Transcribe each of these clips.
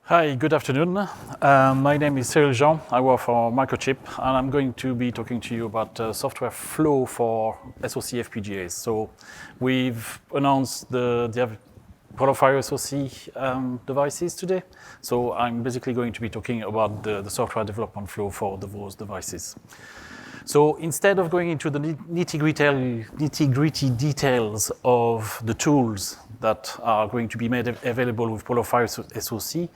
Hi, good afternoon. My name is Cyril Jean. I work for Microchip, and I'm going to be talking to you about software flow for SoC FPGAs. So we've announced the Profile SoC devices today. So I'm basically going to be talking about the software development flow for those devices. So instead of going into the nitty-gritty details of the tools that are going to be made available with Profile SoC,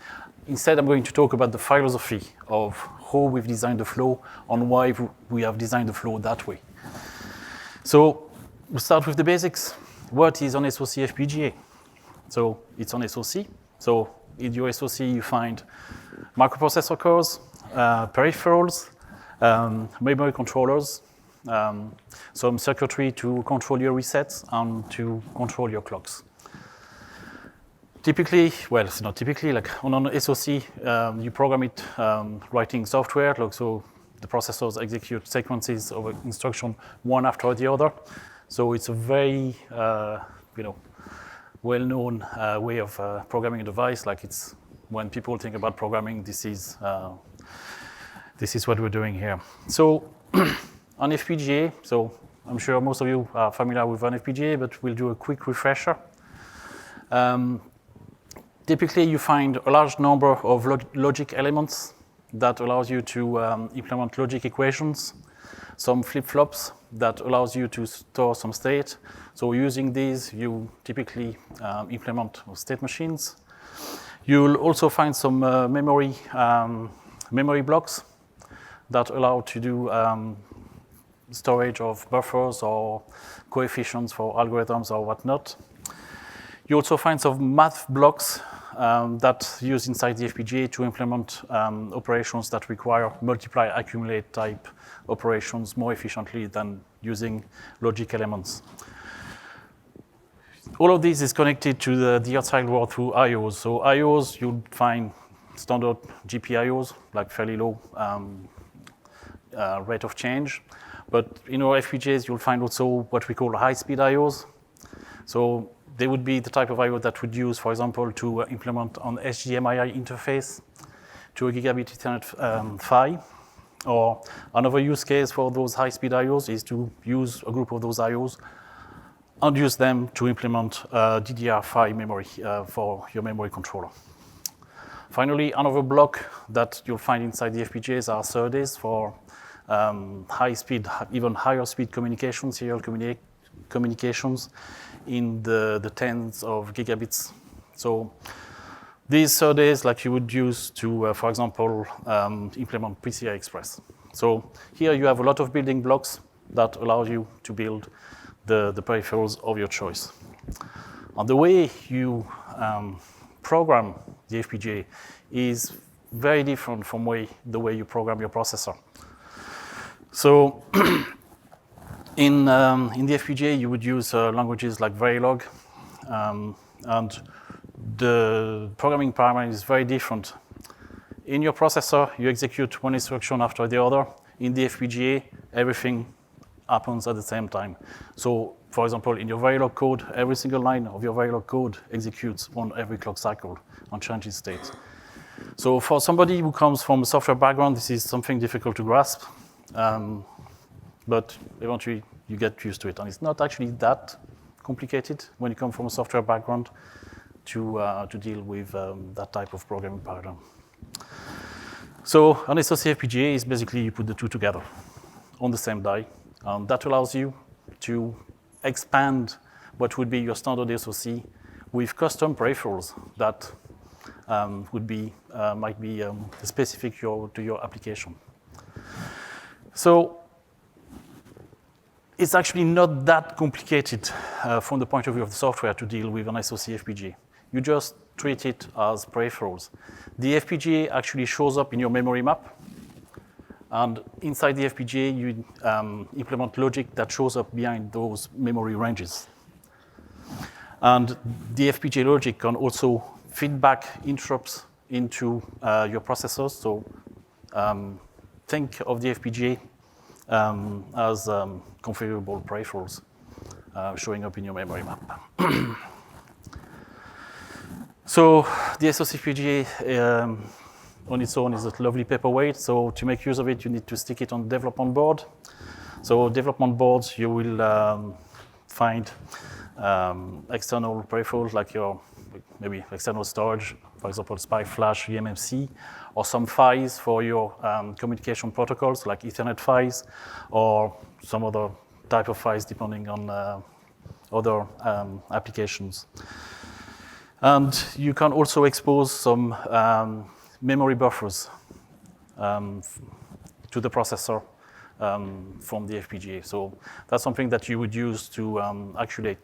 instead I'm going to talk about the philosophy of how we've designed the flow and why we have designed the flow that way. So we'll start with the basics. What is an SoC FPGA? So it's an SoC. So in your SoC you find microprocessor cores, peripherals, memory controllers, some circuitry to control your resets and to control your clocks. Typically, well, it's not typically, like on an SoC, you program it writing software, like so the processors execute sequences of instruction one after the other. So it's a very, well-known way of programming a device. Like it's when people think about programming, this is what we're doing here. So on FPGA, so I'm sure most of you are familiar with an FPGA, but we'll do a quick refresher. Typically, you find a large number of logic elements that allows you to implement logic equations, some flip-flops that allows you to store some state. So using these, you typically implement state machines. You'll also find some memory blocks that allow to do storage of buffers or coefficients for algorithms or whatnot. You also find some math blocks that used inside the FPGA to implement operations that require multiply, accumulate type operations more efficiently than using logic elements. All of this is connected to the outside world through IOs. So IOs, you'll find standard GPIOs, like fairly low rate of change. But in our FPGAs, you'll find also what we call high-speed IOs. So they would be the type of IO that would use, for example, to implement an HDMI interface to a gigabit Ethernet PHY. Or another use case for those high-speed IOs is to use a group of those IOs and use them to implement DDR5 memory for your memory controller. Finally, another block that you'll find inside the FPGAs are SerDes for high-speed, even higher speed communications, serial communications in the tens of gigabits. So these SerDes, like you would use to, for example, implement PCI Express. So here you have a lot of building blocks that allow you to build the peripherals of your choice. And the way you program the FPGA is very different from the way you program your processor. So in the FPGA, you would use languages like Verilog, and the programming paradigm is very different. In your processor, you execute one instruction after the other. In the FPGA, everything happens at the same time. So, for example, in your Verilog code, every single line of your Verilog code executes on every clock cycle and changes state. So for somebody who comes from a software background, this is something difficult to grasp. But eventually you get used to it. And it's not actually that complicated when you come from a software background to deal with that type of programming paradigm. So an SoC FPGA is basically you put the two together on the same die. And that allows you to expand what would be your standard SoC with custom peripherals that might be specific to your application. So it's actually not that complicated from the point of view of the software to deal with an SoC FPGA. You just treat it as peripherals. The FPGA actually shows up in your memory map. And inside the FPGA, you implement logic that shows up behind those memory ranges. And the FPGA logic can also feed back interrupts into your processors. So think of the FPGA as configurable peripherals showing up in your memory map. So the SoC FPGA on its own is a lovely paperweight. So to make use of it, you need to stick it on development board. So development boards, you will find external peripherals like your maybe external storage, for example, SPI Flash, eMMC, or some PHYs for your communication protocols like Ethernet PHYs or some other type of PHYs depending on other applications. And you can also expose some memory buffers to the processor from the FPGA. So that's something that you would use to actually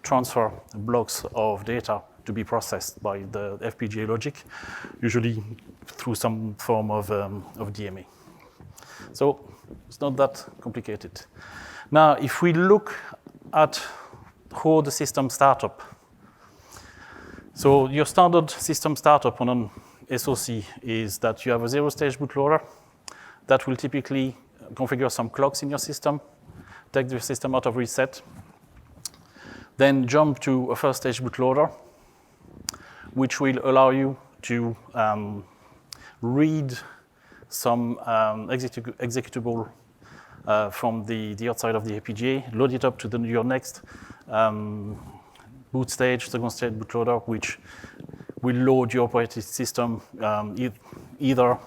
transfer blocks of data to be processed by the FPGA logic, usually through some form of DMA. So it's not that complicated. Now, if we look at how the system startup, so your standard system startup on an SoC is that you have a zero-stage bootloader that will typically configure some clocks in your system, take the system out of reset, then jump to a first-stage bootloader, which will allow you to read some executable from the outside of the FPGA, load it up to your next boot stage, second stage bootloader, which will load your operating system either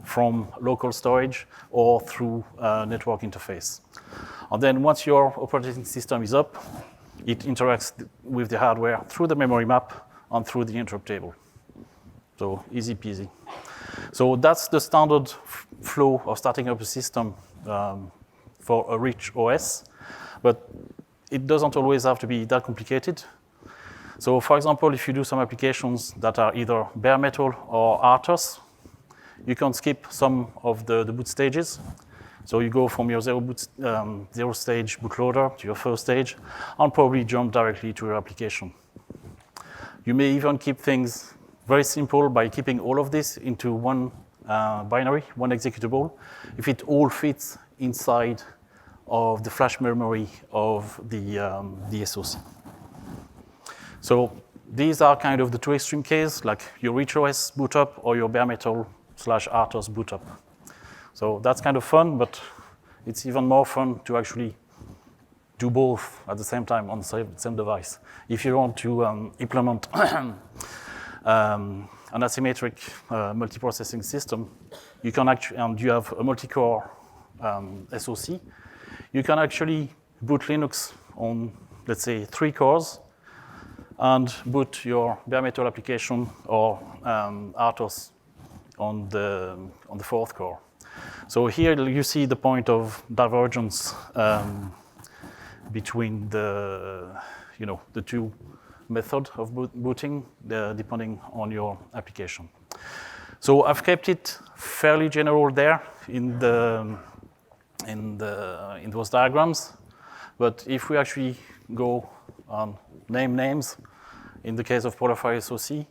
from local storage or through a network interface. And then once your operating system is up, it interacts with the hardware through the memory map and through the interrupt table. So easy peasy. So that's the standard flow of starting up a system for a rich OS, but it doesn't always have to be that complicated. So for example, if you do some applications that are either bare metal or RTOS, you can skip some of the boot stages. So you go from your zero-stage bootloader to your first stage and probably jump directly to your application. You may even keep things very simple by keeping all of this into one binary, one executable, if it all fits inside of the flash memory of the SoC. So these are kind of the two extreme cases, like your rich OS boot up or your bare metal / RTOS boot up. So that's kind of fun, but it's even more fun to actually do both at the same time on the same device. If you want to implement an asymmetric multiprocessing system, you can actually, and you have a multi-core SoC, you can actually boot Linux on, let's say, 3 cores, and boot your bare metal application or RTOS on the 4th core. So here you see the point of divergence between the two methods of booting, depending on your application. So I've kept it fairly general there in those diagrams, but if we actually go on name names, in the case of PolarFire SoC,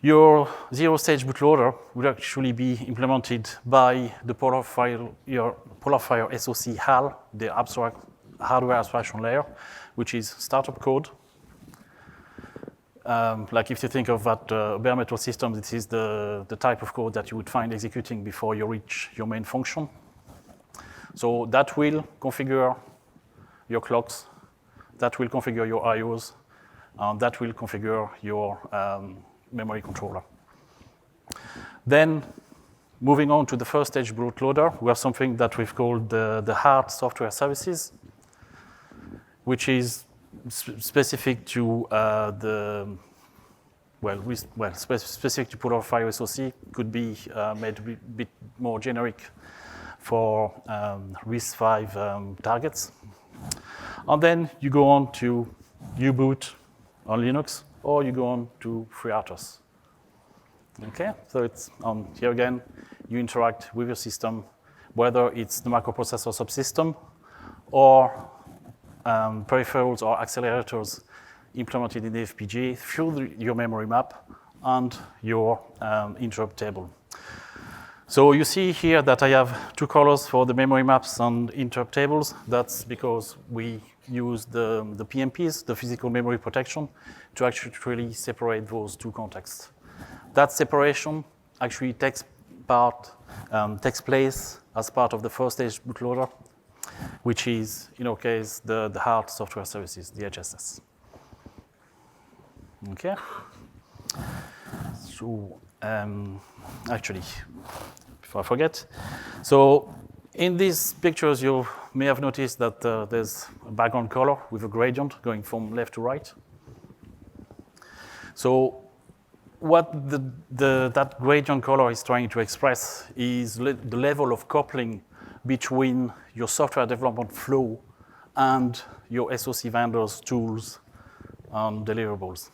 your zero-stage bootloader will actually be implemented by the PolarFire SoC HAL, the hardware abstraction layer, which is startup code. Like if you think of that bare metal system, this is the type of code that you would find executing before you reach your main function. So that will configure your clocks, that will configure your IOs, and that will configure your memory controller. Then, moving on to the first stage bootloader, we have something that we've called the hard software services, which is specific to specific to PolarFire SoC, could be made a bit more generic for RISC-V targets. And then you go on to U-boot on Linux, or you go on to FreeRTOS. Okay, so it's here again, you interact with your system, whether it's the microprocessor subsystem or peripherals or accelerators implemented in the FPGA through your memory map and your interrupt table. So you see here that I have 2 colors for the memory maps and interrupt tables. That's because we use the PMPs, the physical memory protection, to actually separate those two contexts. That separation actually takes place as part of the first stage bootloader, which is, in our case, the hard software services, the HSS. Okay. So, actually, before I forget, so in these pictures, you may have noticed that there's a background color with a gradient going from left to right. So what that gradient color is trying to express is the level of coupling between your software development flow and your SOC vendors, tools, and deliverables.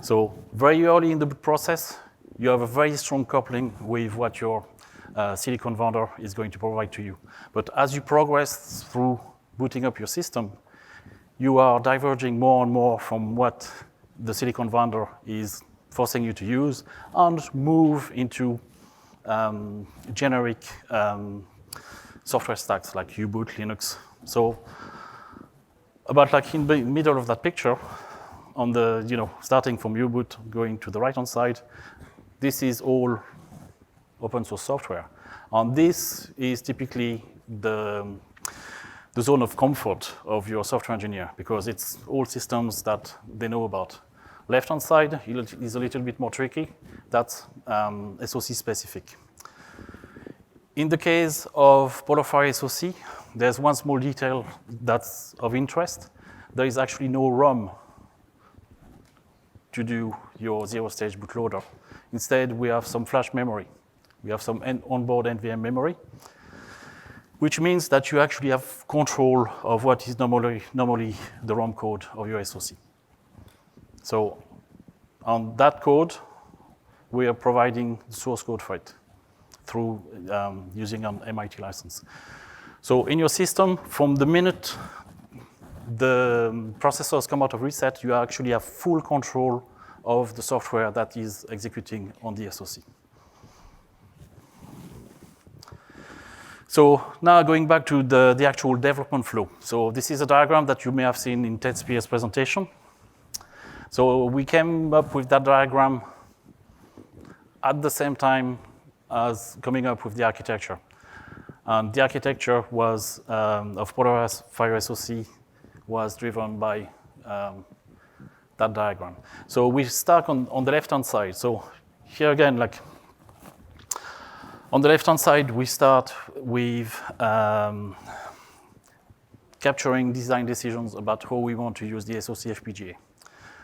So very early in the process, you have a very strong coupling with what your silicon vendor is going to provide to you. But as you progress through booting up your system, you are diverging more and more from what the silicon vendor is forcing you to use and move into generic software stacks like U-boot, Linux. So about like in the middle of that picture, on the, starting from U-boot going to the right-hand side, this is all open source software. And this is typically the zone of comfort of your software engineer, because it's all systems that they know about. Left-hand side is a little bit more tricky. That's SOC specific. In the case of PolarFire SOC, there's one small detail that's of interest. There is actually no ROM to do your zero-stage bootloader. Instead, we have some flash memory. We have some onboard NVMe memory, which means that you actually have control of what is normally the ROM code of your SOC. So on that code, we are providing the source code for it through using an MIT license. So in your system, from the minute the processors come out of reset, you actually have full control of the software that is executing on the SOC. So now going back to the actual development flow. So this is a diagram that you may have seen in Ted Spears' presentation. So we came up with that diagram at the same time as coming up with the architecture. And the architecture was of PolarFire SOC was driven by that diagram. So we start on the left-hand side. So here again, like on the left-hand side, we start with capturing design decisions about how we want to use the SoC FPGA.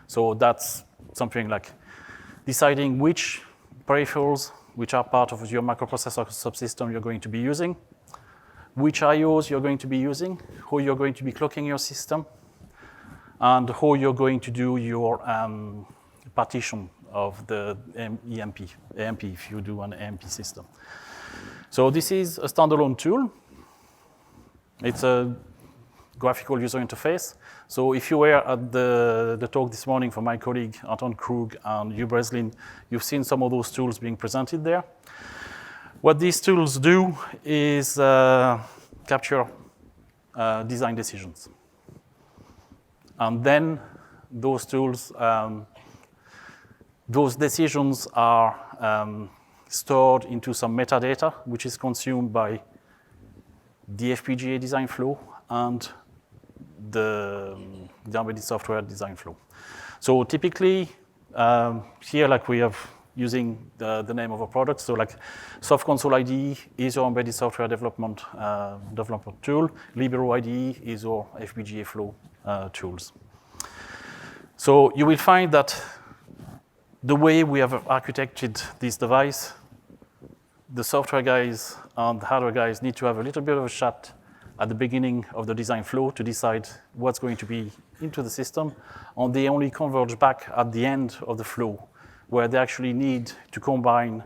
So that's something like deciding which peripherals, which are part of your microprocessor subsystem you're going to be using, which IOs you're going to be using, how you're going to be clocking your system, and how you're going to do your partition of the AMP if you do an AMP system. So this is a standalone tool. It's a graphical user interface. So if you were at the talk this morning from my colleague Anton Krug and Hugh Breslin, you've seen some of those tools being presented there. What these tools do is capture design decisions. And then those tools, those decisions are stored into some metadata, which is consumed by the FPGA design flow and the embedded software design flow. So typically, here, like we have using the name of a product, so like Soft Console IDE is your embedded software development tool. Libero IDE is your FPGA flow tools. So you will find that the way we have architected this device, the software guys and the hardware guys need to have a little bit of a chat at the beginning of the design flow to decide what's going to be into the system, and they only converge back at the end of the flow, where they actually need to combine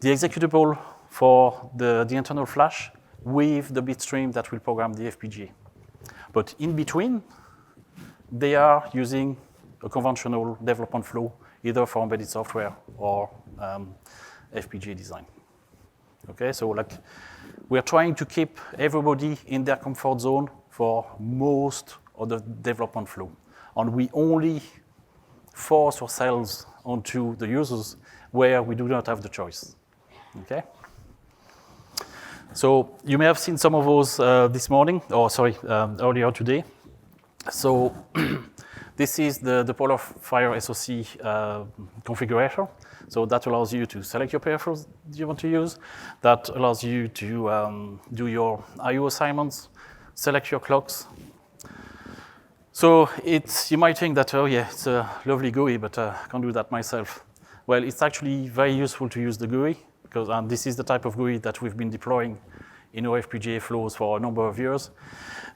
the executable for the internal flash with the bitstream that will program the FPGA. But in between, they are using a conventional development flow, either for embedded software or FPGA design. Okay, so like we're trying to keep everybody in their comfort zone for most of the development flow. And we only force ourselves onto the users where we do not have the choice, okay? So you may have seen some of those this morning, or sorry, earlier today. So this is the Polar Fire SOC configurator. So that allows you to select your peripherals you want to use. That allows you to do your I/O assignments, select your clocks. So you might think that, oh yeah, it's a lovely GUI, but I can't do that myself. Well, it's actually very useful to use the GUI, because this is the type of GUI that we've been deploying in our FPGA flows for a number of years,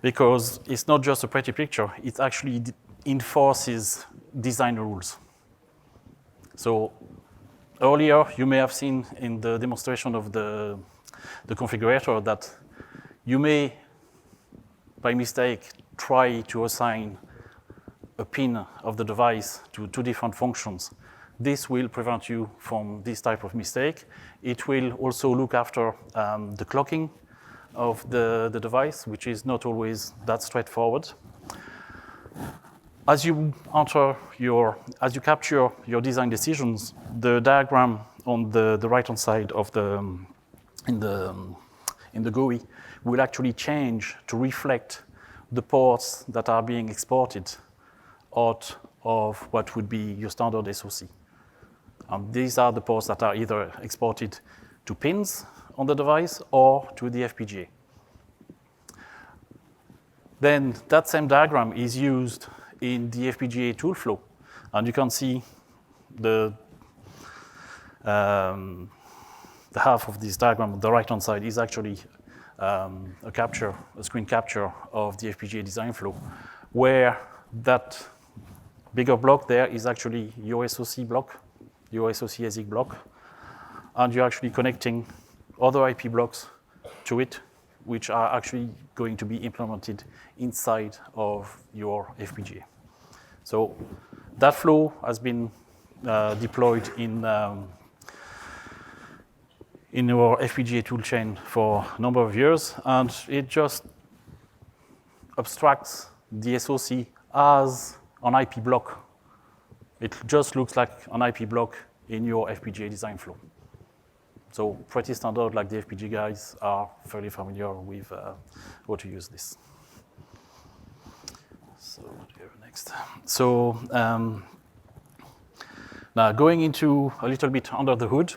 because it's not just a pretty picture, it actually enforces design rules. So earlier, you may have seen in the demonstration of the configurator that you may, by mistake, try to assign a pin of the device to two different functions. This will prevent you from this type of mistake. It will also look after the clocking of the device, which is not always that straightforward. As you capture your design decisions, the diagram on the right-hand side of in the GUI will actually change to reflect the ports that are being exported out of what would be your standard SoC. These are the ports that are either exported to pins on the device or to the FPGA. Then that same diagram is used in the FPGA tool flow. And you can see the half of this diagram on the right-hand side is actually a screen capture of the FPGA design flow, where that bigger block there is actually your SoC block, your SoC ASIC block, and you're actually connecting other IP blocks to it, which are actually going to be implemented inside of your FPGA. So that flow has been deployed in our FPGA toolchain for a number of years, and it just abstracts the SoC as an IP block. It just looks like an IP block in your FPGA design flow. So pretty standard, like the FPGA guys are fairly familiar with how to use this. So next. So now going into a little bit under the hood,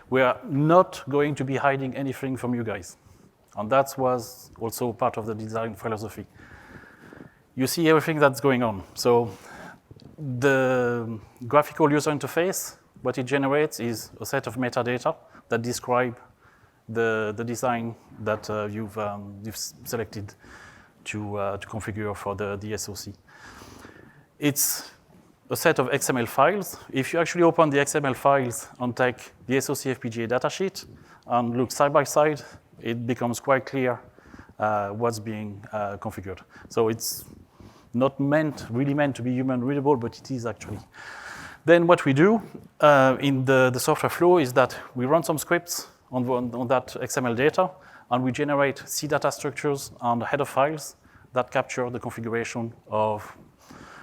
we are not going to be hiding anything from you guys. And that was also part of the design philosophy. You see everything that's going on. So the graphical user interface, what it generates is a set of metadata that describe the design that you've selected to configure for the SoC. It's a set of XML files. If you actually open the XML files and take the SoC FPGA datasheet and look side by side, it becomes quite clear what's being configured. So it's not really meant to be human readable, but it is actually. Then what we do in the software flow is that we run some scripts on that XML data, and we generate C data structures and header files that capture the configuration of,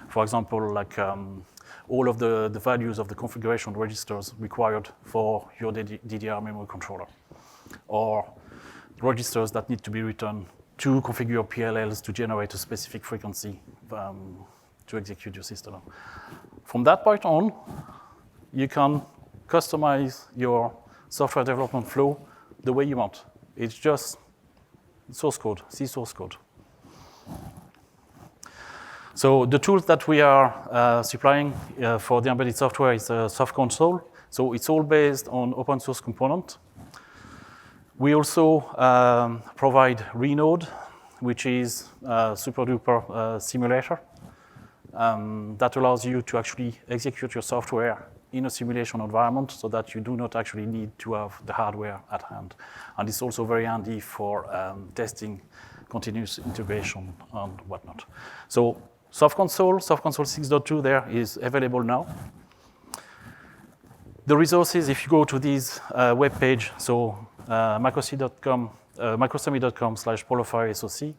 for example, like all of the values of the configuration registers required for your DDR memory controller, or registers that need to be written to configure PLLs to generate a specific frequency to execute your system. From that point on, you can customize your software development flow the way you want. It's just source code, C source code. So the tools that we are supplying for the embedded software is Soft Console. So it's all based on open source component. We also provide Renode, which is a super duper simulator that allows you to actually execute your software in a simulation environment so that you do not actually need to have the hardware at hand. And it's also very handy for testing continuous integration and whatnot. So Soft Console 6.2 there is available now. The resources, if you go to this web page, so microsummit.com/polarfireSoC,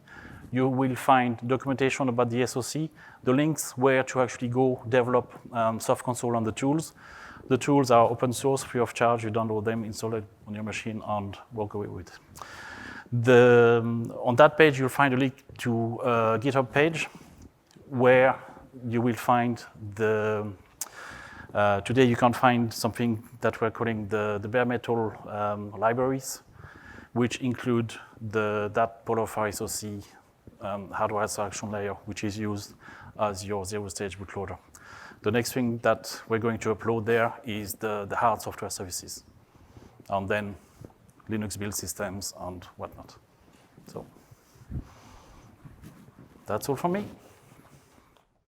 you will find documentation about the SoC, the links where to actually go develop soft console on the tools. The tools are open source, free of charge. You download them, install it on your machine, and walk away with it. On that page, you'll find a link to a GitHub page where you will find today you can find something that we're calling the bare metal libraries, which include that Polar SoC hardware abstraction layer, which is used as your zero-stage bootloader. The next thing that we're going to upload there is the hard software services, and then Linux build systems and whatnot. So that's all from me.